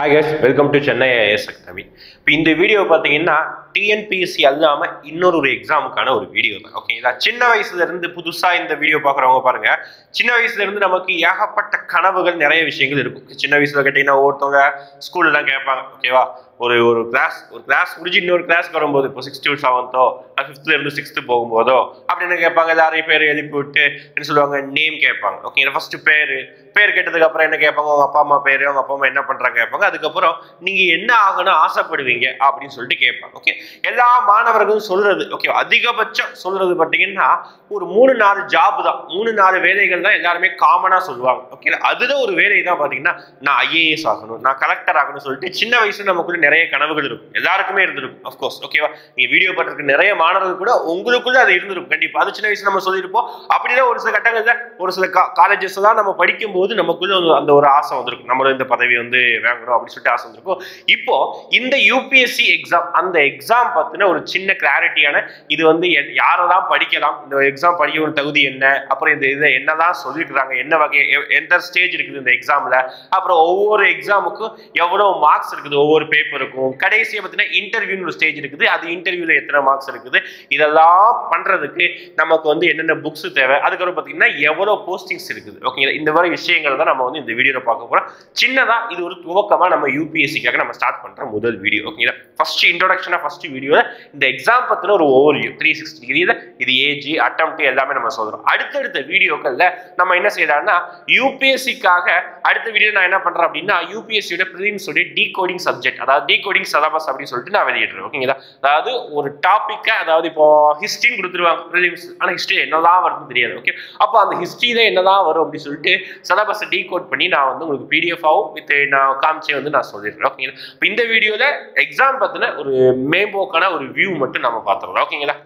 Hi guys, welcome to Chennai IAS Academy. இப்போ இந்த video பார்த்தீங்கன்னா டிஎன்பிஎஸ்சி அல்லாமல் இன்னொரு எக்ஸாமுக்கான ஒரு வீடியோ தான். ஓகேங்களா? சின்ன வயசுல இருந்து புதுசாக இந்த வீடியோ பார்க்குறவங்க பாருங்க, சின்ன வயசுல இருந்து நமக்கு ஏகப்பட்ட கனவுகள் நிறைய விஷயங்கள் இருக்கும். சின்ன வயசுல கேட்டீங்கன்னா ஒருத்தவங்க ஸ்கூல்லாம் கேட்பாங்க, ஓகேவா? ஒரு கிளாஸ் முடிஞ்சு இன்னொரு கிளாஸ்க்கு வரும்போது, இப்போ 6th to 7th 5th இருந்து 6th போகும்போதோ அப்படின்னு கேட்பாங்க. எல்லாரையும் பேர் எழுப்பி விட்டு என்ன சொல்லுவாங்க, நேம் கேட்பாங்க. ஓகேங்களா? ஃபர்ஸ்ட் பேர் கேட்டதுக்கு அப்புறம் என்ன கேட்பாங்க, உங்க அப்பா அம்மா பேரு, உங்க அப்பா அம்மா என்ன பண்றாங்க கேட்பாங்க. அதுக்கப்புறம் நீங்க என்ன ஆகணும் ஆசைப்படுவீங்க அப்படின்னு சொல்லிட்டு கேட்பாங்க. ஓகே, எல்லா மாணவர்களும் சொல்றது, ஓகே, அதிகபட்சம் சொல்றது பார்த்தீங்கன்னா ஒரு 3-4 ஜாப் தான், 3-4 வேலைகள் தான் எல்லாருமே காமனா சொல்லுவாங்க. ஓகே, அதுல ஒரு வேலை தான் பாத்தீங்கன்னா நான் ஐஏஎஸ் ஆகணும், நான் கலெக்டர் ஆகணும்னு சொல்லிட்டு சின்ன வயசுல நமக்குள்ள நிறைய கனவுகள் இருக்கும், எல்லாருக்குமே இருந்திருக்கும். அஃப்கோர்ஸ், ஓகேவா? நீங்க வீடியோ பார்த்துருக்க நிறைய மாணவர்கள் கூட உங்களுக்குள்ள அது இருந்திருக்கும் கண்டிப்பா. அது சின்ன வயசுல நம்ம சொல்லியிருப்போம். அப்படிதான் ஒரு சில கட்டங்கள்ல ஒரு சில காலேஜஸ் தான் நம்ம படிக்கும் போது நமக்குள்ள அந்த ஒரு ஆசை வந்திருக்கும், நம்மளும் இந்த பதவி வந்து வாங்கணும் அப்படின்னு சொல்லிட்டு ஆசை வந்திருக்கும். இப்போ இந்த யூபிஎஸ்சி எக்ஸாம், அந்த எக்ஸாம் பத்தின ஒரு சின்ன கிளாரிட்டியான, இது வந்து யாரெல்லாம் படிக்கலாம், இந்த எக்ஸாம் படிக்க ஒரு தகுதி என்ன, அப்புறம் இந்த இதை என்னதான் சொல்லிருக்காங்க, என்ன வகை எந்த ஸ்டேஜ் இருக்குது இந்த எக்ஸாம்ல, அப்புறம் ஒவ்வொரு எக்ஸாமுக்கும் எவ்வளவு மார்க்ஸ் இருக்குது ஒவ்வொரு பேப்பருக்கும், கடைசியை பத்தின இன்டர்வியூன்னு ஒரு ஸ்டேஜ் இருக்குது, அது இன்டர்வியூல எத்தனை மார்க்ஸ் இருக்குது, இதெல்லாம் பண்றதுக்கு நமக்கு வந்து என்னென்ன புக்ஸ் தேவை, அதுக்கப்புறம் பாத்தீங்கன்னா எவ்வளவு போஸ்டிங்ஸ் இருக்குது. ஓகேங்களா? இந்த மாதிரி விஷயங்கள் தான் நம்ம வந்து இந்த வீடியோல பார்க்க போறோம். சின்னதா இது ஒரு துவக்கமா நம்ம யூபிஎஸ்சிக்காக நம்ம ஸ்டார்ட் பண்ற முதல் வீடியோ. ஓகேங்களா? ஃபர்ஸ்ட் இன்ட்ரோடக்ஷனா ஃபர்ஸ்ட் வீடியோல இந்த எக்ஸாம் பத்தின ஒரு ஓவர்வியூ 360 டிகிரில இது ஏஜ் அட்டெம்ப்ட் எல்லாமே நம்ம சொல்றோம். அடுத்தடுத்த வீடியோக்கள்ல நம்ம என்ன செய்யலாம்னா யூபிஎஸ்சிக்காக அடுத்த வீடியோ நான் என்ன பண்றேன் அப்படின்னா யூபிஎஸ்சியோட பிரிலிம்ஸ் உடைய டீகோடிங் சப்ஜெக்ட், அதாவது டீகோடிங் சிலபஸ் அப்படின்னு சொல்லிட்டு நான் வெளியிடுறேன். ஓகேங்களா? அதாவது ஒரு டாபிக்கை, அதாவது இப்போ ஹிஸ்டரின்னு கொடுத்துருவாங்க பிரிலிம்ஸ், ஆனா ஹிஸ்டரி என்னதான் வருதுன்னு தெரியாது. ஓகே, அப்போ அந்த ஹிஸ்டரியில என்னதான் வரும் அப்படின்னு சொல்லிட்டு சிலபஸ் டீகோட் பண்ணி நான் வந்து உங்களுக்கு பிடிஎஃபாவும் வித் நான் காமிச்சே வந்து நான் சொல்லிடுறேன். ஓகேங்களா? இப்போ இந்த வீடியோல எக்ஸாம் பத்தின ஒரு மேம்போக்கான ஒரு வியூ மட்டும் நம்ம பார்த்துறோம். ஓகேங்களா?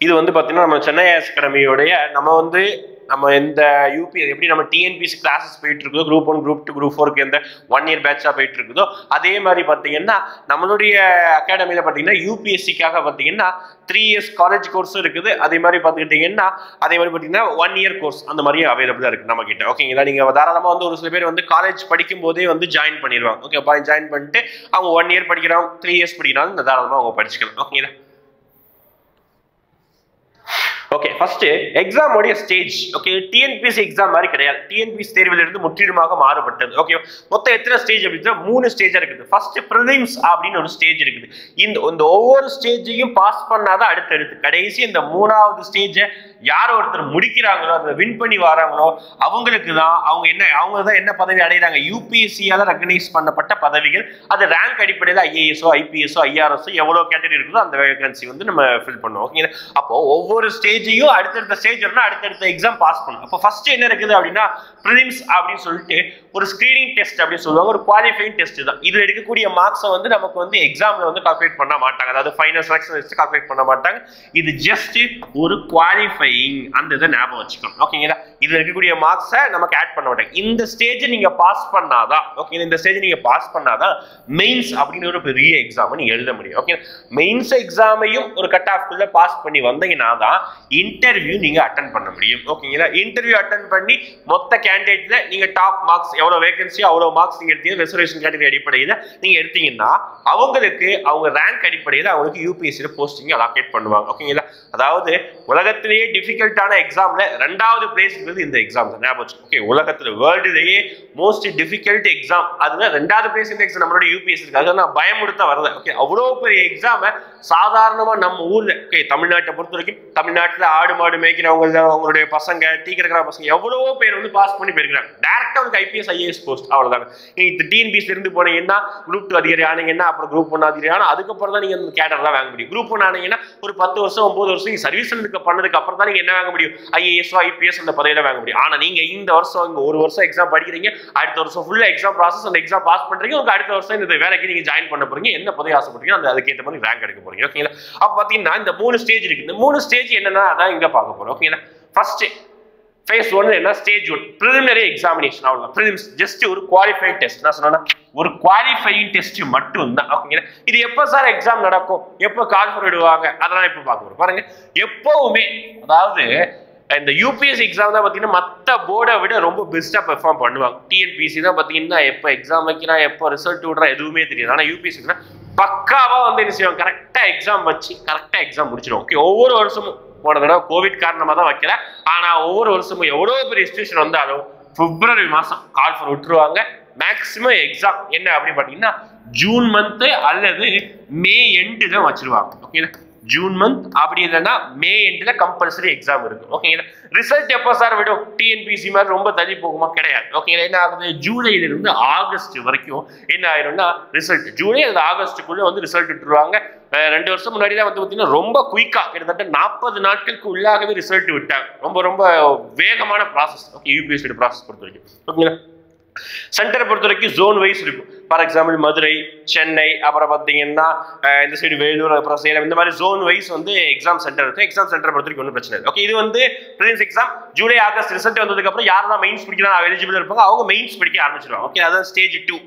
இது வந்து பாத்தீங்கன்னா நம்ம சென்னை ஐஏஎஸ் அகாடமியோடைய நம்ம இந்த யூபி எப்படி நம்ம டிஎன்பிஎஸ்சி கிளாஸஸ் போயிட்டு இருக்குதோ, குரூப் 1 குரூப் 2 குரூப் 4க்கு எந்த 1 இயர் பேட்சா போயிட்டு இருக்குதோ, அதே மாதிரி பாத்தீங்கன்னா நம்மளுடைய அகாடமியில பாத்தீங்கன்னா யூபிஎஸ்சிக்காக பாத்தீங்கன்னா 3 இயர்ஸ் காலேஜ் கோர்ஸும் இருக்குது. அதே மாதிரி பாத்துக்கிட்டீங்கன்னா அதே மாதிரி பாத்தீங்கன்னா 1 இயர் கோர்ஸ் அந்த மாதிரி அவைலபிளா இருக்கு நம்ம கிட்ட. ஓகேங்களா? நீங்க தாராளமா வந்து ஒரு சில பேர் வந்து காலேஜ் படிக்கும் போதே வந்து ஜாயின் பண்ணிடுவாங்க. ஓகே, ஜாயின் பண்ணிட்டு அவங்க 1 இயர் படிக்கிறாங்க, 3 இயர்ஸ் படிக்கிறாங்க, தாராளமா அவங்க படிச்சுக்கலாம். ஓகேங்களா? ஓகே, ஃபர்ஸ்ட் எக்ஸாம் உடைய ஸ்டேஜ். ஓகே, டிஎன்பிஎஸ்சி எக்ஸாம் மாதிரி கிடையாது, டிஎன்பிஎஸ்சி தேர்வில் இருந்து முற்றிலுமாக மாறுபட்டது. ஓகே, மொத்தம் எத்தனை ஸ்டேஜ் அப்படின்னா 3 ஸ்டேஜா இருக்குது. ஃபர்ஸ்ட் பிரிலிம்ஸ் அப்படின்னு ஒரு ஸ்டேஜ் இருக்குது. இந்த ஒவ்வொரு ஸ்டேஜையும் பாஸ் பண்ணாதான் அடுத்தடுத்து கடைசி இந்த 3வது ஸ்டேஜை யார் ஒருத்தர் முடிக்கிறாங்களோ, அதை வின் பண்ணி வராங்களோ அவங்களுக்கு தான் அவங்க தான் என்ன பதவி அடைகிறாங்க, யூபிஎஸ்சியால ரெகனைஸ் பண்ணப்பட்ட பதவிகள். அது ரேங்க் அடிப்படையில் ஐஏஎஸ்ஓ ஐபிஎஸ்ஓ ஐஆர்எஸ்ஓ எவ்வளவு கேட்டகரி இருக்குதோ அந்த வேகன்சி வந்து நம்ம ஃபில் பண்ணுவோம். ஓகேங்களா? அப்போ ஒவ்வொரு ஸ்டேஜையும் அடுத்தடுத்த ஸ்டேஜ் அடுத்தடுத்த எக்ஸாம் பாஸ் பண்ணும். அப்போ ஃபர்ஸ்ட் என்ன இருக்குது அப்படின்னா பிரிலிம்ஸ் அப்படின்னு சொல்லிட்டு ஒரு ஸ்கிரீனிங் டெஸ்ட் அப்படின்னு சொல்லுவாங்க, ஒரு குவாலிஃபைங் டெஸ்ட் தான். இதுல எடுக்கக்கூடிய மார்க்ஸை வந்து நமக்கு வந்து எக்ஸாம்ல வந்து கால்குலேட் பண்ண மாட்டாங்க, அதாவது ஃபைனல் செலக்ஷன் லிஸ்ட் கால்குலேட் பண்ண மாட்டாங்க. இது ஜஸ்ட் ஒரு குவாலிஃபைங், அந்த இதை ஞாபகம் வச்சுக்கணும். ஓகேங்களா? இதுல இருக்கக்கூடிய மார்க்ஸை நமக்கு ஆட் பண்ண மாட்டாங்க. இந்த ஸ்டேஜ் நீங்க பாஸ் பண்ணாதான், ஓகே, இந்த ஸ்டேஜ் நீங்க பாஸ் பண்ணாதான் மெயின்ஸ் அப்படின்னு ஒரு பெரிய எக்ஸாம் நீங்க எழுத முடியும். ஓகே, மெயின்ஸ் எக்ஸாமையும் ஒரு கட் ஆஃப் குள்ள பாஸ் பண்ணி வந்தீங்கன்னா தான் இன்டர்வியூ நீங்க அட்டென்ட் பண்ண முடியும். ஓகேங்களா? இன்டர்வியூ அட்டென்ட் பண்ணி மொத்த கேண்டிடேட்ல நீங்க டாப் மார்க்ஸ் எவ்வளவு வேகன்சி அவ்வளவு மார்க்ஸ் நீங்க எடுத்தீங்க, ரிசர்வேஷன் கேட்டகரி அடிப்படையில் நீங்க எடுத்தீங்கன்னா அவங்களுக்கு அவங்க ரேங்க் அடிப்படையில் அவங்களுக்கு யூபிஎஸ்சியில் போஸ்டிங் அலாகேட் பண்ணுவாங்க. ஓகேங்களா? அதாவது உலகத்திலேயே டிஃபிகல்ட்டான எக்ஸாம்ல 2வது பிளேஸ் இந்த எக்ஸாம் தான், ஞாபகம் வச்சுக்கோங்க. ஓகே, உலகத்துல வேர்ல்டுலேயே மோஸ்ட் டிஃபிகல்ட் எக்ஸாம், அதுல 2வது பிளேஸ் இந்த எக்ஸாம் நம்மளோட யூபிஎஸ்சி இருக்கு. அதை நான் பயமுடுத்த வரல. ஓகே, அவ்வளோ பெரிய எக்ஸாம சாதாரணமா நம்ம ஊர்ல, ஓகே, தமிழ்நாட்டை பொறுத்த வரைக்கும் தமிழ்நாட்டுல ஆடு மாடு மேய்க்கிறவங்க அவங்களுடைய பசங்க டீ கிடக்கிற பசங்க எவ்வளவோ பேர் வந்து பாஸ் பண்ணி போயிருக்காங்க. டேரக்டா வந்து ஐபிஎஸ் ஐஏஎஸ் போஸ்ட், அவ்வளவுதாங்க. நீங்க டிஎன்பிஎஸ்சி இருந்து போனீங்கன்னா குரூப் 2 அதிகாரி ஆனீங்கன்னா, அப்புறம் குரூப் 1 அதிகாரி ஆனா அதுக்கப்புறம் தான் நீங்க அந்த கேடர் தான் வாங்க முடியும். குரூப் 1 ஆனீங்கன்னா ஒரு 10 வருஷம் 9 வருஷம் நீங்க சர்வீஸ் பண்ணதுக்கு அப்புறம் தான் நீங்க என்ன வாங்க முடியும், ஐஏஎஸ் ஐபிஎஸ் அந்த பதவியில வாங்க முடியும். ஆனா நீங்க இந்த வருஷம் இங்க ஒரு வருஷம் எக்ஸாம் படிக்கிறீங்க, அடுத்த வருஷம் ஃபுல்லா எக்ஸாம் ப்ராசஸ், அந்த எக்ஸாம் பாஸ் பண்றீங்க, உங்களுக்கு அடுத்த வருஷம் இந்த வேலைக்கு நீங்க ஜாயின் பண்ண போறீங்க, என்ன பதவி ஆசைப்படுறீங்க அந்த அதுக்கேற்ற மாதிரி ரேங்க் எடுக்க போறீங்க. ஓகேங்களா? அப்ப பாத்தீங்கன்னா இந்த 3 ஸ்டேஜ் இருக்கு. இந்த 3 ஸ்டேஜ் என்னன்னா அதான் இங்க பார்க்க போறோம். ஓகேங்களா? ஃபர்ஸ்ட் phase 1 என்ன ஸ்டேஜ் 1 preliminary examination. அவ்வளவுதான். prelims just ஒரு குவாலிஃபைங் டெஸ்ட். நான் சொன்னா ஒரு குவாலிஃபைங் டெஸ்ட் மட்டும் தான். ஓகேங்களா? இது எப்ப சார் எக்ஸாம் நடக்கும், எப்ப கால் ஃபார் விடுவாங்க, அதெல்லாம் இப்ப பார்க்க போறோம். பாருங்க, எப்பவுமே அதாவது இந்த யூபிஎஸ்சி எக்ஸாம் தான் பார்த்தீங்கன்னா மற்ற போர்டை விட ரொம்ப பெஸ்ட்டாக பெர்ஃபார்ம் பண்ணுவாங்க. டிஎன்பிசி தான் பார்த்தீங்கன்னா எப்போ எக்ஸாம் வைக்கிறான், எப்போ ரிசல்ட் விடுறான் எதுவுமே தெரியாது. ஆனால் யூபிஎஸ்சினா பக்காவாக வந்து என்ன செய்வாங்க, கரெக்டாக எக்ஸாம் வச்சு கரெக்டாக எக்ஸாம் முடிச்சிடும். ஓகே, ஒவ்வொரு வருஷமும் போன தடவை கோவிட் காரணமாக தான் வைக்கல, ஆனால் ஒவ்வொரு வருஷமும் எவ்வளோ பெரிய சிச்சுவேஷன் வந்தாலும் பிப்ரவரி மாதம் கால் ஃபார் விட்டுருவாங்க. மேக்ஸிமம் எக்ஸாம் என்ன அப்படின்னு பார்த்தீங்கன்னா ஜூன் மந்த்து அல்லது மே எண்டு தான் வச்சிருவாங்க. ஓகேங்களா, ஜூன் மந்த் அப்படி இல்லைன்னா மே எண்டில் கம்பல்சரி எக்ஸாம் இருக்கு. ஓகேங்களா, ரிசல்ட் எப்போ சார் விடும்? டிஎன்பிசி மாதிரி ரொம்ப தள்ளி போகுமா? கிடையாது. ஓகேங்களா, என்ன ஆகுது, ஜூலையிலிருந்து ஆகஸ்ட் வரைக்கும் என்ன ஆயிரும்னா ரிசல்ட் ஜூலை அல்லது ஆகஸ்ட்டுக்குள்ளே வந்து ரிசல்ட் விட்டுருவாங்க. 2 வருஷம் முன்னாடி தான் வந்து பார்த்தீங்கன்னா ரொம்ப குயிக்காக கிட்டத்தட்ட 40 நாட்களுக்கு உள்ளாகவே ரிசல்ட் விட்டாங்க. ரொம்ப ரொம்ப வேகமான ப்ராசஸ். ஓகே, யூபிஎஸ்சி ப்ராசஸ் பொறுத்த வரைக்கும். ஓகேங்களா, சென்டரை பொறுத்த வரைக்கும் ஜோன் வைஸ் இருக்கும். ஃபார் எக்ஸாம்பிள் மதுரை, சென்னை, அப்புறம் பார்த்தீங்கன்னா இந்த சைடு வேலூர், அப்புறம் சேலம், இந்த மாதிரி ஜோன் வைஸ் வந்து எக்ஸாம் சென்டர் இருக்கும். எக்ஸாம் சென்டரை பொறுத்த வரைக்கும் ஒன்றும் பிரச்சனை இல்லை. ஓகே, இது வந்து prelims exam July August result வந்ததுக்கப்புறம் யாரெல்லாம் மெயின்ஸ் படிக்கலாம் எலிஜிபிள் இருப்பாங்க அவங்க மெயின்ஸ் படிக்க ஆரம்பிச்சிருவாங்க. ஓகே, அதான் stage 2.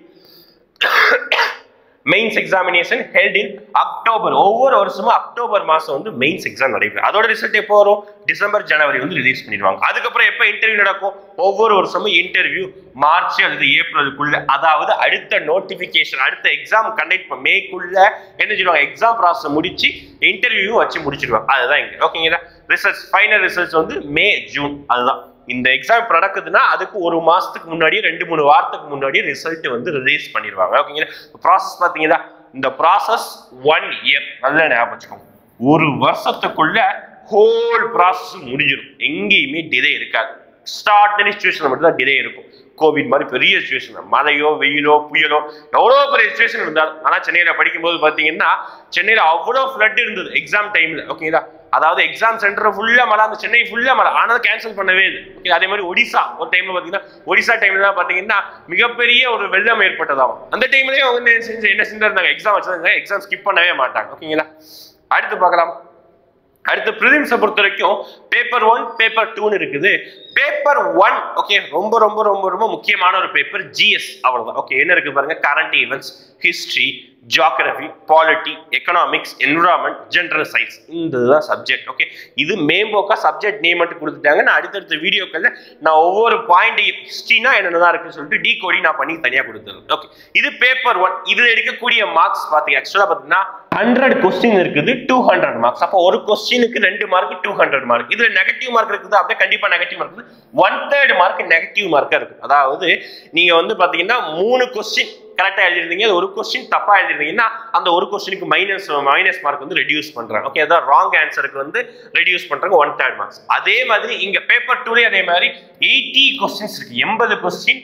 Mains examination held in October. ஒவ்வொரு வருஷமும் அக்டோபர் மாதம் வந்து மெயின்ஸ் எக்ஸாம் நடைபெறும். அதோட ரிசல்ட் எப்போ வரும்? டிசம்பர் ஜனவரி வந்து ரிலீஸ் பண்ணிடுவாங்க. அதுக்கப்புறம் எப்போ இன்டர்வியூ நடக்கும்? ஒவ்வொரு வருஷமும் இன்டர்வியூ மார்ச் அல்லது ஏப்ரலுக்குள்ள, அதாவது அடுத்த நோட்டிபிகேஷன் அடுத்த எக்ஸாம் கண்டக்ட் மேக்குள்ள என்ன செய்வாங்க, எக்ஸாம் ப்ராசஸ் முடிச்சு இன்டர்வியூ வச்சு முடிச்சிடுவாங்க. அதுதான் இங்க. ஓகேங்களா, ரிசல்ட்ஸ் ஃபைனல் ரிசல்ட்ஸ் வந்து மே ஜூன். அதுதான் இந்த எக்ஸாம் நடக்குதுன்னா அதுக்கு ஒரு மாசத்துக்கு முன்னாடி 2-3 வாரத்துக்கு முன்னாடி ரிசல்ட் வந்து ரிலீஸ் பண்ணிடுவாங்க. ஓகேங்களா, ப்ராசஸ் பார்த்தீங்கன்னா இந்த ப்ராசஸ் 1 இயர். நல்லா ஞாபகம் வச்சுக்கோங்க, ஒரு வருஷத்துக்குள்ள ஹோல் ப்ராசஸ் முடிஞ்சிடும். எங்கேயுமே டிலே இருக்காது. எக்ஸ்ட்ராடினரி சிச்சுவேஷன் மட்டும் தான் டிலே இருக்கும். கோவிட் மாதிரி பெரிய சிச்சுவேஷன், மழையோ வெயிலோ புயலோ எவ்வளோ பெரிய சிச்சுவேஷன் இருந்தாலும். ஆனால் சென்னையில் படிக்கும்போது பார்த்தீங்கன்னா சென்னையில் அவ்வளோ ஃப்ளட் இருந்தது எக்ஸாம் டைமில். ஓகேங்களா, அதாவது எக்ஸாம் சென்டர் ஃபுல்லாக மழை, அந்த சென்னை ஃபுல்லாக மழை, ஆனால் கேன்சல் பண்ணவே இல்லை. ஓகே, அதே மாதிரி ஒடிசா ஒரு டைமில் பார்த்தீங்கன்னா ஒடிசா டைமில் தான் பார்த்தீங்கன்னா மிகப்பெரிய ஒரு வெள்ளம் ஏற்பட்டதாகும். அந்த டைம்லேயே அவங்க என்ன செஞ்சிருந்தாங்க, எக்ஸாம் வச்சிருந்தாங்க, எக்ஸாம் ஸ்கிப் பண்ணவே மாட்டாங்க. ஓகேங்களா, அடுத்து பார்க்கலாம். அடுத்து ப்ரிலிம்ஸை பொறுத்த வரைக்கும் பேப்பர் 1 பேப்பர் 2 இருக்குது. பேப்பர் 1 ஓகே ரொம்ப ரொம்ப ரொம்ப ரொம்ப முக்கியமான ஒரு பேப்பர், ஜிஎஸ் அவ்வளவுதான். ஓகே, என்ன இருக்கு பாருங்க, current events, history, geography, polity, economics, environment, general science, இதுதான் சப்ஜெக்ட். ஓகே, இது மேம்போக்கா சப்ஜெக்ட் நேம் மட்டும் கொடுத்துட்டாங்க. நான் அடுத்தடுத்த வீடியோக்கள்ல நான் ஒவ்வொரு பாயிண்ட் ஹிஸ்டரினா என்னென்னதான் இருக்குன்னு சொல்லிட்டு டீகோடிங் நான் பண்ணி தனியாக கொடுத்துருவேன். ஓகே, இது பேப்பர் 1. இதுல எடுக்கக்கூடிய மார்க்ஸ் பார்த்தீங்க ஆக்சுவலா பார்த்தீங்கன்னா 100 கொஸ்டின் இருக்குது, 200 மார்க்ஸ். அப்போ ஒரு கொஸ்டினுக்கு 2 மார்க் 200 மார்க். இதுல நெகட்டிவ் மார்க் இருக்குது, அப்படியே கண்டிப்பா நெகட்டிவ் மார்க் இருக்குது. 1/3 மார்க் நெகட்டிவ் மார்க்கா இருக்கு. அதாவது நீங்க வந்து பாத்தீங்கன்னா 3 கொஸ்டின் கரெக்டா எழுதிருந்தீங்க, ஒரு கொஸ்டின் தப்பா எழுதிருந்தீங்கன்னா அந்த ஒரு கொஸ்டினுக்கு மைனஸ் மார்க் வந்து ரெடியூஸ் பண்றாங்க. ஓகே, அதான் ராங் ஆன்சருக்கு வந்து ரெடியூஸ் பண்றாங்க 1/3 மார்க்ஸ். அதே மாதிரி இங்க பேப்பர் 2லயே அதே மாதிரி 80 கொஸ்டின்ஸ் இருக்கு, 80 கொஸ்டின்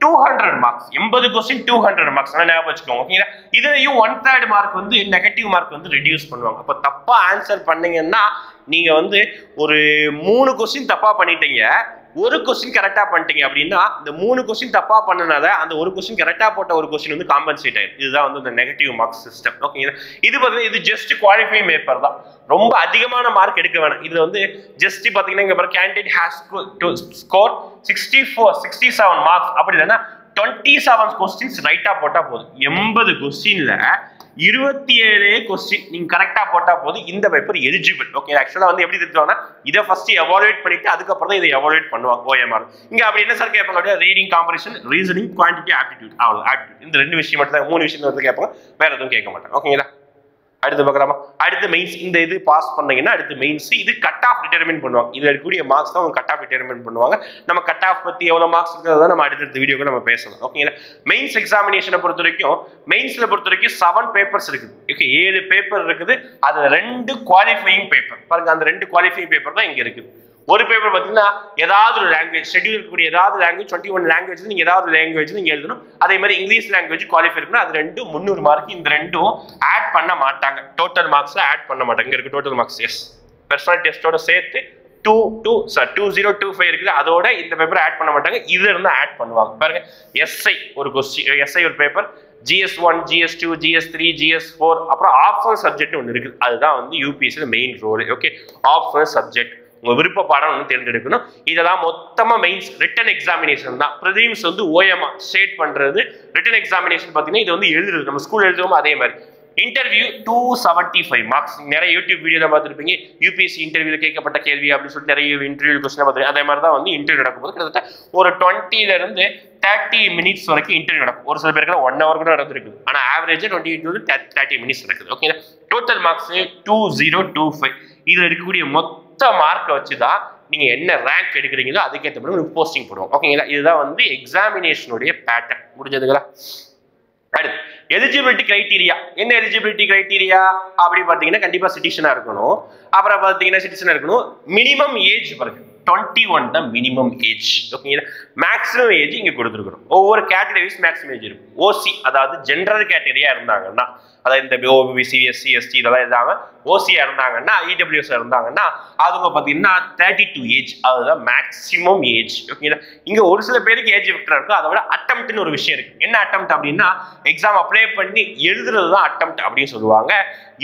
200 மார்க்ஸ். 80 கொஸ்டின் 200 மார்க்ஸ் ஞாபகம் வச்சுக்கோங்க. ஓகேங்களா, இதுலயும் 1/3 மார்க் வந்து நெகட்டிவ் மார்க் வந்து ரெடியூஸ் பண்ணுவாங்க. அப்ப தப்பா ஆன்சர் பண்ணீங்கன்னா நீங்க வந்து ஒரு 3 கொஸ்டின் தப்பா பண்ணிட்டீங்க, ஒரு கொஸ்டின் கரெக்டா பண்ணிட்டீங்க அப்படின்னா இந்த 3 கொஸ்டின் தப்பா பண்ணனால அந்த ஒரு கொஸ்டின் கரெக்டா போட்ட ஒரு கொஸ்டின் வந்து காம்பன்சேட் ஆயிடும். இதுதான் வந்து இந்த நெகட்டிவ் மார்க்ஸ் சிஸ்டம். ஓகேங்களா, இது பார்த்தீங்கன்னா இது ஜஸ்ட் குவாலிஃபை பேப்பர் தான், ரொம்ப அதிகமான மார்க் எடுக்க வேணாம். இது வந்து ஜஸ்ட் பாத்தீங்கன்னா இங்க பாருங்க, candidate has to score 67 marks. அப்படி இல்லைன்னா 27 கொஸ்டின்ஸ் ரைட்டா போட்டா போதும். 80 கொஸ்டின்ல 27 கொஸ்டின் நீங்க கரெக்டா போட்டா போதும், இந்த பேப்பர் எலிஜிபிள். ஓகே, ஆக்சுவலா வந்து எப்படி தெரிஞ்சுவாங்கன்னா இதை ஃபர்ஸ்ட் எவாலுவேட் பண்ணிட்டு அதுக்கப்புறம் தான் இதை எவாலுவேட் பண்ணுவாங்க ஓஎம்ஆர். இங்க அப்படி என்ன சார் கேட்பாங்க, ரீடிங் காம்பரிஷன், ரீசனிங், குவான்டிட்டி, ஆப்டிடியூட், அவ்வளவு ஆப்டிடியூட். இந்த 2 விஷயம் மட்டும் தான், 3 விஷயம் வந்து கேட்பாங்க, வேற எதுவும் கேட்க மாட்டாங்க. ஓகேங்களா, அடுத்து பார்க்கலாமா. அடுத்து மெயின்ஸ். இந்த இது பாஸ் பண்ணீங்கன்னா அடுத்து மெயின்ஸ். இது கட் ஆஃப் டிட்டர்மின் பண்ணுவாங்க. இதுல இருக்கக்கூடிய மார்க்ஸ் தான் கட் ஆஃப் டிட்டர்மின் பண்ணுவாங்க. நம்ம கட் ஆஃப் பத்தி எவ்வளவு மார்க்ஸ் இருக்கிறதா நம்ம அடுத்த வீடியோக்கு நம்ம பேசலாம். ஓகேங்களா, மெயின்ஸ் எக்ஸாமினேஷனை பொறுத்த வரைக்கும் மெயின்ஸ்ல பொறுத்த வரைக்கும் 7 பேப்பர்ஸ் இருக்குது. ஓகே, 7 பேப்பர் இருக்குது. அதுல 2 குவாலிஃபையிங் பேப்பர் பாருங்க. அந்த 2 குவாலிஃபையிங் பேப்பர் தான் இங்க இருக்குது. ஒரு பேப்பர் பார்த்தீங்கன்னா ஏதாவது ஒரு லாங்குவேஜ் ஷெட்யூல் இருக்கக்கூடிய ஏதாவது லாங்குவேஜ் 21 லாங்குவேஜ் நீங்க ஏதாவது லாங்குவேஜ் நீங்க எழுதணும். அதே மாதிரி இங்கிலீஷ் லாங்குவேஜ் குவாலிஃபை இருக்குன்னா அது 2 300 மார்க். இந்த 2ம் ஆட் பண்ண மாட்டாங்க, டோட்டல் மார்க்ஸ்ல ஆட் பண்ண மாட்டாங்க. இங்க இருக்கு டோட்டல் மார்க்ஸ். எஸ், பர்சனல் டெஸ்டோட சேர்த்து 2025 இருக்குது, அதோட இந்த பேப்பர் ஆட் பண்ண மாட்டாங்க. இதுல இருந்து ஆட் பண்ணுவாங்க பாருங்க. எஸ்ஐ ஒரு கொஸ்டின், எஸ்ஐ ஒரு paper, GS1, GS2, GS3, GS4, அப்புறம் ஆப்ஷனல் சப்ஜெக்ட் ஒன்று இருக்குது. அதுதான் வந்து யூபிஎஸ்சில main role. Okay, optional subject உங்க விருப்ப பாடம் ஒன்று தேர்ந்தெடுக்கணும். இதெல்லாம் மொத்தமா மெயின்ஸ் ரிட்டன் எக்ஸாமினேஷன் தான். ப்ரிலிம்ஸ் வந்து ஓஎம்ஆர் ஸ்டேட் பண்றது. ரிட்டன் எக்ஸாமினேஷன் பார்த்தீங்கன்னா இது வந்து எழுதுறது, நம்ம ஸ்கூல் எழுதுவோம் அதே மாதிரி. Interview 275 marks. நிறைய யூடியூப் வீடியோல பார்த்துருப்பீங்க, யூபிஎஸ்சி இன்டர்வியூல கேட்கப்பட்ட கேள்வி அப்படின்னு சொல்லிட்டு நிறைய இன்டர்வியூ கொஸ்டின் பார்த்துருக்கேன். அதே மாதிரி தான் வந்து இன்டர்வியூ நடக்கும்போது கிட்டத்தட்ட ஒரு 20 இருந்து 30 மினிட்ஸ் வரைக்கும் இன்டர்வியூ நடக்கும். ஒரு சில பேருக்கு 1 hour கூட நடந்திருக்கு. ஆனால் ஆவரேஜா 30 மினிட்ஸ் நடக்குது. Okay, total marks 2025. இதுல இருக்கக்கூடிய மொத்த மார்க்கை வச்சுதான் நீங்க என்ன ரேங்க் எடுக்கிறீங்களோ அதுக்கேற்ற மாதிரி ஒரு போஸ்டிங் போடுவோம். ஓகேங்களா, இதுதான் வந்து எக்ஸாமினேஷனுடைய பேட்டர்ன். முடிஞ்சதுங்களா? அடுத்து எலிஜிபிலிட்டி கிரைட்டீரியா. என்ன எலிஜிபிலிட்டி கிரைட்டீரியா அப்படி பார்த்தீங்கன்னா கண்டிப்பா சிட்டிசனா இருக்கணும். அப்புறம் பார்த்தீங்கன்னா சிட்டிசனா இருக்கணும். மினிமம் ஏஜ் பாருங்க 21 தான் மினிமம் ஏஜ். ஓகேங்களா, மேக்ஸிமம் ஏஜ் இங்க கொடுத்துருக்கணும். ஒவ்வொரு கேட்டகரிஸ் மேக்ஸிமம் ஏஜ் இருக்கும். ஓசி அதாவது ஜென்ரல் கேட்டகரியா இருந்தாங்கன்னா, அதாவது இந்த ஓபிசி எஸ்சி எஸ்டி இதெல்லாம் இல்லாம ஓசியா இருந்தாங்கன்னா, இடபிள்யூஎஸ் இருந்தாங்கன்னா அவங்க பார்த்தீங்கன்னா 32 ஏஜ், அதுதான் மேக்ஸிமம் ஏஜ். ஓகேங்களா, இங்க ஒரு சில பேருக்கு ஏஜ் விக்டரா இருக்கும். அதை விட அட்டம்ப்ட்னு ஒரு விஷயம் இருக்கு. என்ன அட்டம்ப்ட் அப்படின்னா எக்ஸாம் அப்ளை பண்ணி எழுதுறது தான் அட்டம்ப்ட் அப்படின்னு சொல்லுவாங்க.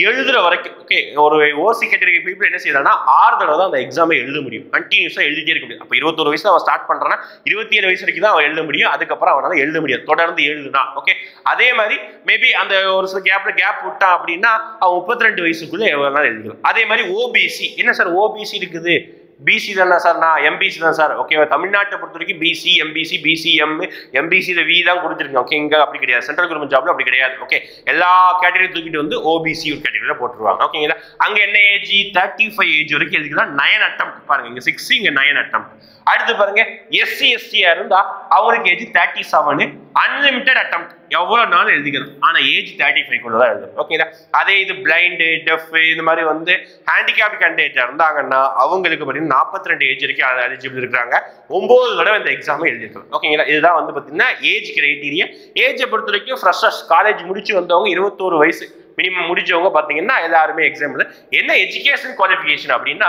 எழுதுற வரைக்கும் ஓகே, ஒரு ஓசி கேட்டகரி பீப்புள் என்ன செய்யறாங்கன்னா 6 தடவை தான் அந்த எக்ஸாமை எழுத முடியும். கண்டினியூஸா எழுதிட்டே இருக்க முடியும். அப்ப 21 வயசுல அவன் ஸ்டார்ட் பண்றான்னா 27 வயசு வரைக்கும் தான் அவன் எழுத முடியும். அதுக்கப்புறம் அவனால எழுத முடியாது, தொடர்ந்து எழுதுனா. ஓகே, அதே மாதிரி மேபி அந்த ஒரு சில கேப் விட்டான் அப்படின்னா அவன் 32 வயசுக்குள்ள எவ்வளவு நாள் எழுதிக்கலாம். அதே மாதிரி ஓபிசி. என்ன சார் ஓபிசி இருக்குது, பிசி தானே சார், நான் எம்பிசி தான் சார். ஓகே, தமிழ்நாட்டை பொறுத்த வரைக்கும் BC MBC BCM MBC V தான் கொடுத்துருக்கேன். ஓகே, இங்க அப்படி கிடையாது. சென்ட்ரல் கவர்மெண்ட் ஜாப்ல அப்படி கிடையாது. ஓகே, எல்லா கேட்டகரி தூக்கிட்டு வந்து ஓபிசி ஒரு கேட்டகரியில போட்டுருவாங்க. ஓகேங்களா, அங்க என்ன ஏஜ் 35 ஏஜ் வரைக்கும் எழுதிக்கலாம். 9 அட்டம்ப்ட் பாருங்க, இங்க 6 இங்க 9 அட்டம்ப்ட். அடுத்து பாருங்க எஸ்சி எஸ்டியா இருந்தா அவங்களுக்கு ஏஜ் 37, அன்லிமிட்டட் அட்டம்ப்ட் எவ்வளவு நாள் எழுதிக்கணும். ஆனா ஏஜ் 35 குள்ள தான் எழுதணும். ஓகேங்களா, அதே இது பிளைண்டு டெஃப் இந்த மாதிரி வந்து ஹேண்டிகேப் கேண்டிடேட் இருந்தாங்கன்னா அவங்களுக்கு பார்த்தீங்கன்னா 42 ஏஜ் வரைக்கும் எலிஜிபிள் இருக்கிறாங்க. 9 தடவை இந்த எக்ஸாம் எழுதிருக்கலாம். ஓகேங்களா, இதுதான் வந்து பார்த்தீங்கன்னா ஏஜ் கிரைட்டீரியா. ஏஜை பொறுத்த வரைக்கும் ஃப்ரெஷர்ஸ் காலேஜ் முடிச்சு வந்தவங்க 21 வயசு மினிமம் முடிச்சவங்க பார்த்தீங்கன்னா எல்லாருமே எக்ஸாம் என்ன எஜுகேஷன் குவாலிஃபிகேஷன் அப்படின்னா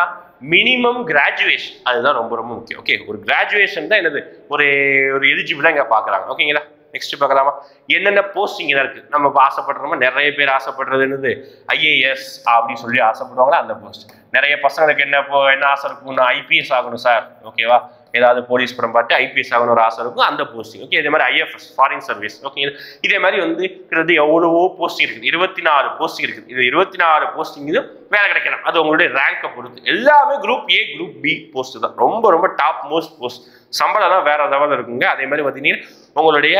மினிமம் கிராஜுவேஷன். அதுதான் ரொம்ப ரொம்ப முக்கியம். ஓகே, ஒரு கிராஜுவேஷன் தான் என்னது ஒரு எலிஜிபிளா இங்க பாக்குறாங்க. ஓகேங்களா, நெக்ஸ்ட் பார்க்கலாமா? என்னென்ன போஸ்டிங் இருக்கு நம்ம ஆசைப்படுறோமோ, நிறைய பேர் ஆசைப்படுறது என்னது ஐஏஎஸ் அப்படின்னு சொல்லி ஆசைப்படுவாங்களா அந்த போஸ்ட். நிறைய பசங்களுக்கு என்ன ஆசை இருக்கும்னா ஐபிஎஸ் ஆகணும் சார். ஓகேவா, ஏதாவது போலீஸ் படம் பார்த்து ஐபிஎஸ் ஆகணும் ஒரு ஆசை இருக்கும், அந்த போஸ்டிங். ஓகே, இதே மாதிரி ஐஎஃப்எஸ் ஃபாரின் சர்வீஸ். ஓகே, இதே மாதிரி வந்து எவ்வளவோ போஸ்டிங் இருக்குது. 24 போஸ்டிங் இருக்குது. இது 24 போஸ்டிங் இது வேலை கிடைக்கலாம். அது உங்களுடைய ரேங்கை பொறுத்து. எல்லாமே group A group B post தான். ரொம்ப ரொம்ப டாப் மோஸ்ட் போஸ்ட். சம்பளம் தான் வேற லெவலில் இருக்குங்க. அதே மாதிரி பார்த்தீங்கன்னா உங்களுடைய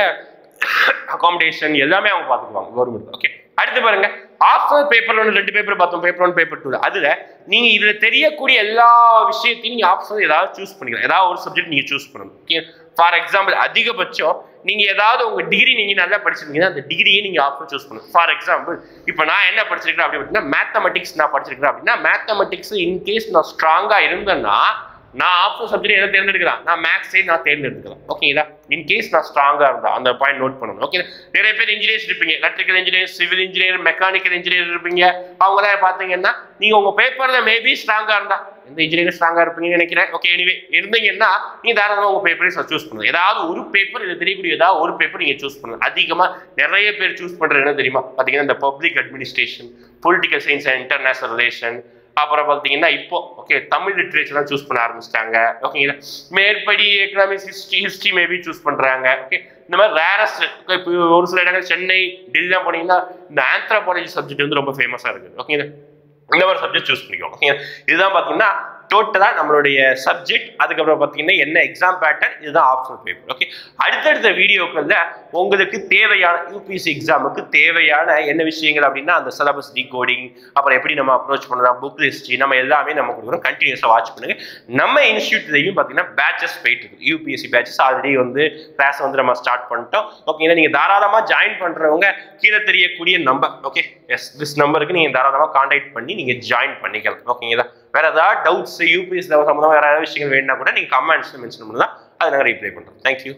அகாமடேஷன் எல்லாமே அவங்க பார்த்துக்குவாங்க கவர்மெண்ட். ஓகே, அடுத்து பாருங்க ஆப்ஷனல் பேப்பர் 1 2 பேப்பர் பார்த்தோம், பேப்பர் 1 பேப்பர் 2. அதுல நீங்க இதுல தெரியக்கூடிய எல்லா விஷயத்தையும் நீங்க ஆப்ஷனல் ஏதாவது சூஸ் பண்ணிக்கலாம். ஏதாவது ஒரு சப்ஜெக்ட் நீங்க சூஸ் பண்ணணும். ஓகே, ஃபார் எக்ஸாம்பிள் அதிகபட்சம் நீங்க ஏதாவது உங்க டிகிரி நீங்க நல்லா படிச்சிருக்கீங்கன்னா அந்த டிகிரியை நீங்க ஆப்ஷன் சூஸ் பண்ணணும். ஃபார் எக்ஸாம்பிள் இப்போ நான் என்ன படிச்சிருக்கேன் அப்படின்னா மேத்தமெட்டிக்ஸ் நான் படிச்சிருக்கேன் அப்படின்னா மேத்தமெட்டிக்ஸ் இன்கேஸ் நான் ஸ்ட்ராங்கா இருந்தேன்னா நான் ஆப்ஷன் சப்ஜெக்ட் எதை தேர்ந்தெடுக்கலாம், நான் மேக்ஸே நான் தேர்ந்தெடுக்கலாம். ஓகேங்களா, இன்கேஸ் நான் ஸ்ட்ராங்கா இருந்தா அந்த பாயிண்ட் நோட் பண்ணணும். ஓகே, நிறைய பேர் இன்ஜினியர்ஸ் இருப்பீங்க, electrical engineer, civil engineer, mechanical engineer இருப்பீங்க. அவங்களாம் பாத்தீங்கன்னா நீங்க உங்க பேப்பர்ல மேபி ஸ்ட்ராங்கா இருந்தா எந்த இன்ஜினியர் ஸ்ட்ராங்கா இருப்பீங்கன்னு நினைக்கிறேன். ஓகே, எனிவே இருந்தீங்கன்னா நீங்க தாராளமா உங்க பேப்பரை சூஸ் பண்ணுங்க. ஏதாவது ஒரு பேப்பர் இது தெரியக்கூடிய ஏதாவது ஒரு பேப்பர் நீங்க சூஸ் பண்ணுங்க. அதிகமா நிறைய பேர் சூஸ் பண்றது என்ன தெரியுமா பாத்தீங்கன்னா இந்த public administration, political science and international relation, அப்புறம் பார்த்தீங்கன்னா இப்போ ஓகே தமிழ் லிட்ரேச்சர்லாம் சூஸ் பண்ண ஆரம்பிச்சிட்டாங்க. ஓகேங்களா, மேற்படி எக்கனாமிக்ஸ் ஹிஸ்ட்ரி மேபி சூஸ் பண்றாங்க. ஓகே, இந்த மாதிரி ரேரஸ்ட் இப்போ ஒரு சில இடங்கள் சென்னை டெல்லிலாம் போனீங்கன்னா இந்த ஆந்த்ரோபாலஜி சப்ஜெக்ட் வந்து ரொம்ப ஃபேமஸா இருக்குது. ஓகேங்களா, இந்த மாதிரி சப்ஜெக்ட் சூஸ் பண்ணிக்கோங்க. ஓகேங்களா, இதுதான் பார்த்தீங்கன்னா டோட்டலா நம்மளுடைய சப்ஜெக்ட். அதுக்கப்புறம் பார்த்தீங்கன்னா என்ன எக்ஸாம் பேட்டர்ன், இதுதான் ஆப்ஷனல் பேப்பர். ஓகே, அடுத்தடுத்த வீடியோக்கள்ல உங்களுக்கு தேவையான யூபிஎஸ்சி எக்ஸாமுக்கு தேவையான என்ன விஷயங்கள் அப்படின்னா அந்த சிலபஸ் டிகோடிங், அப்புறம் எப்படி நம்ம அப்ரோச் பண்ணலாம், புக் ஹிஸ்ட்ரி, நம்ம எல்லாமே நம்ம கொடுக்குறோம். கண்டினியூஸாக வாட்ச் பண்ணுங்க. நம்ம இன்ஸ்டியூட்லையும் பார்த்தீங்கன்னா பேட்சஸ் போயிட்டு இருக்கு. யூபிஎஸ்சி பேட்சஸ் ஆல்ரெடி வந்து கிளாஸ் வந்து நம்ம ஸ்டார்ட் பண்ணிட்டோம். ஓகேங்களா, நீங்க தாராளமாக ஜாயின் பண்றவங்க கீழே தெரியக்கூடிய நம்பர், ஓகே எஸ் திஸ் நம்பருக்கு நீங்க தாராளமாக கான்டாக்ட் பண்ணி நீங்க ஜாயின் பண்ணிக்கலாம். ஓகேங்களா, வேற ஏதாவது டவுட்ஸ் யூபிஎஸ்சி சம்பந்தமா வேற ஏதாவது விஷயங்கள் வேணும்னா கூட நீங்க கமெண்ட்ஸ் மென்ஷன் பண்ணலாம், அதை நாங்கள் ரிப்ளை பண்றோம். தேங்க்யூ.